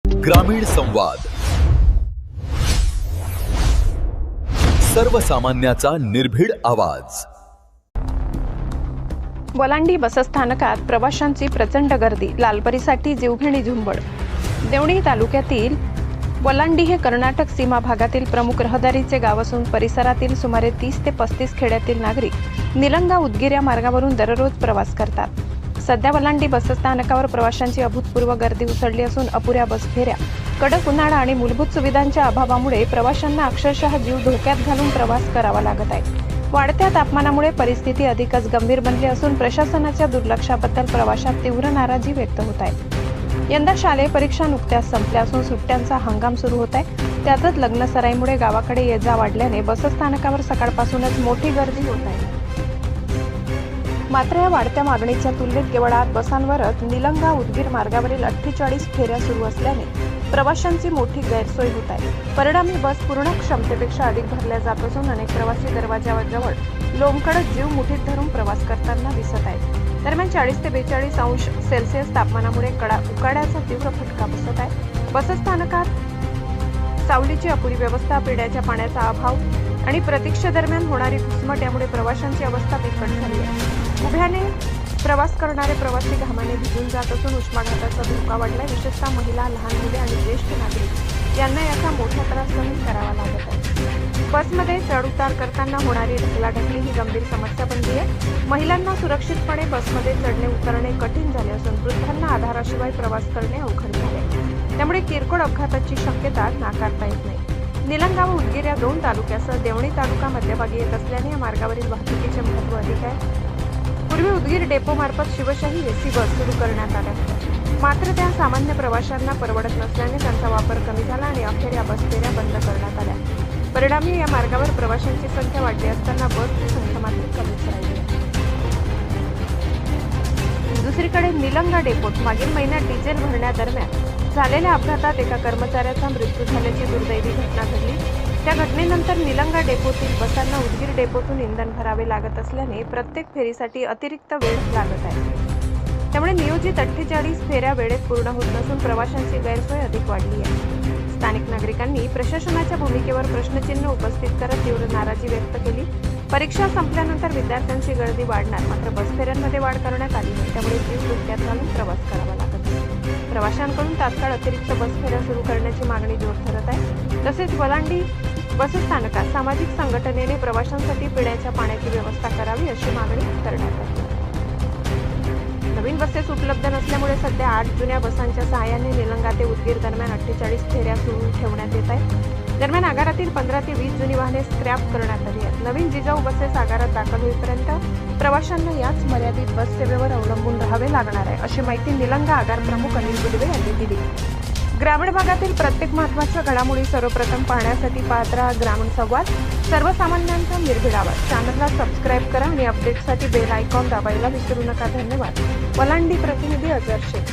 ग्रामीण संवाद, सर्वसामान्याचा निर्भीड आवाज। वलांडी बसस्थानकात प्रवाशांची प्रचंड गर्दी, लालपरीसाठी जीवघेणी झुंबड। देवणी तालुक्यातील वलांडी हे कर्नाटक सीमा भागातील प्रमुख रहदारीचे गाव असून परिसरातील सुमारे 30 ते 35 खेड्यातील नागरिक निलंगा उदगीर या मार्गावरून दररोज प्रवास करतात। सध्या वलांडी बसस्थानकावर प्रवाशांची अभूतपूर्व गर्दी उसळली असून अपुऱ्या बस फेऱ्या, कडक उन्हाळा आणि मूलभूत सुविधांच्या अभावामुळे प्रवाशांना अक्षरशः जीव धोक्यात घालून प्रवास करावा लागत आहे। वाढत्या तापमानामुळे परिस्थिती अधिकच गंभीर बनली असून प्रशासनाच्या दुर्लक्षाबद्दल प्रवाशात तीव्र नाराजी व्यक्त होत आहे। यंदा शालेय परीक्षा नुकत्याच संपल्या असून सुट्ट्यांचा हंगाम सुरू होत आहे। त्यातच लग्नसराईमुळे गावाकडे ये-जा वाढल्याने बसस्थानकावर सकाळपासूनच मोठी गर्दी होत आहे। मात्र या वाढत्या मागणीच्या तुलनेत केवळ 8 बसांवरच निलंगा उदगीर मार्गावरील 48 फेऱ्या सुरू असल्याने प्रवाशांची मोठी गैरसोय होत आहे। परिणामी बस पूर्ण क्षमतेपेक्षा अधिक भरल्या जात असून अनेक प्रवासी दरवाजाजवळ लोंबकळत जीव मुठीत धरून प्रवास करताना दिसत आहेत। दरम्यान 40 ते 42 अंश सेल्सिअस तापमानामुळे उकाड्याचा तीव्र फटका बसत आहे। बसस्थानकात सावलीची अपुरी व्यवस्था, पिण्याच्या पाण्याचा अभाव आणि प्रतीक्षेदरम्यान होणारी घुसमट यामुळे प्रवाशांची अवस्था बिकट झाली आहे। उभ्याने प्रवास करणारे प्रवासी घामाने भिजून जात असून उष्माघाताचा धोका वाढलाय। विशेषतः महिला, लहान मुले आणि ज्येष्ठ नागरिक यांना याचा मोठा त्रास सहन करावा लागत आहे। बसमध्ये चढ-उतार करताना होणारी ढकलाढकली ही गंभीर समस्या बनली आहे। महिलांना सुरक्षितपणे बसमध्ये चढणे उतरणे कठीण झाले असून वृद्धांना आधाराशिवाय प्रवास करणे अवघड झाले। त्यामुळे किरकोळ अपघाताची शक्यता नाकारता येत नाही। निलंगा व उदगीर या 2 तालुक्यासह देवणी तालुका मध्यभागी येत असल्याने या मार्गावरील वाहतुकीचे महत्त्व अधिक आहे। पूर्वी उदगीर डेपो मार्फत शिवशाही एसी बस सुरू करण्यात आल्या होत्या, मात्र त्या सामान्य प्रवाशांना परवडत नसल्याने त्यांचा वापर कमी झाला आणि अखेर या बस फेऱ्या बंद करण्यात आल्या। परिणामी या मार्गावर प्रवाशांची संख्या वाढली असताना बसची संख्या मात्र कमीच राहिली आहे। दुसरीकडे निलंगा डेपोत मागील महिन्यात डिझेल भरण्यादरम्यान झालेल्या अपघातात एका कर्मचाऱ्याचा मृत्यू झाल्याची दुर्दैवी घटना घडली। त्या घटनेनंतर निलंगा डेपोतील बसांना उदगीर डेपोतून इंधन भरावे लागत असल्याने प्रत्येक फेरीसाठी अतिरिक्त वेळ लागत आहे। त्यामुळे नियोजित 48 फेऱ्या वेळेत पूर्ण होत नसून प्रवाशांची गैरसोय अधिक वाढली आहे। स्थानिक नागरिकांनी प्रशासनाच्या भूमिकेवर प्रश्नचिन्ह उपस्थित करत तीव्र नाराजी व्यक्त केली। परीक्षा संपल्यानंतर विद्यार्थ्यांची गर्दी वाढणार, मात्र बस फेऱ्यांमध्ये वाढ करण्यात आली नाही, त्यामुळे जीव धोक्यात घालून प्रवास करावा लागत आहे। प्रवाशांकडून तात्काळ अतिरिक्त बस फेऱ्या सुरू करण्याची मागणी जोर धरत आहे। तसेच वलांडी बसस्थानकात सामाजिक संघटनेने प्रवाशांसाठी पिण्याच्या पाण्याची व्यवस्था करावी अशी मागणी करण्यात आली। नवीन बसेस उपलब्ध नसल्यामुळे सध्या 8 जुन्या बसांच्या सहाय्याने निलंगा ते उदगीर दरम्यान 48 फेऱ्या सुरू ठेवण्यात येत आहेत। दरम्यान आगारातील 15 ते 20 जुनी वाहने स्क्रॅप करण्यात आली आहेत। नवीन जिजाऊ बसेस आगारात दाखल होईपर्यंत प्रवाशांना याच मर्यादित बस सेवेवर अवलंबून राहावे लागणार आहे, अशी माहिती निलंगा आगार प्रमुख अनिल गुडवे यांनी दिली। ग्रामीण भागातील प्रत्येक महत्त्वाच्या घडामोडी सर्वप्रथम पाहण्यासाठी पाहत रहा ग्रामीण संवाद, सर्वसामान्यांचा निर्भीड आवाज। चॅनलला सबस्क्राईब करा आणि अपडेटसाठी बेल आयकॉन दाबायला विसरू नका। धन्यवाद। वलांडी प्रतिनिधी अजर शेख।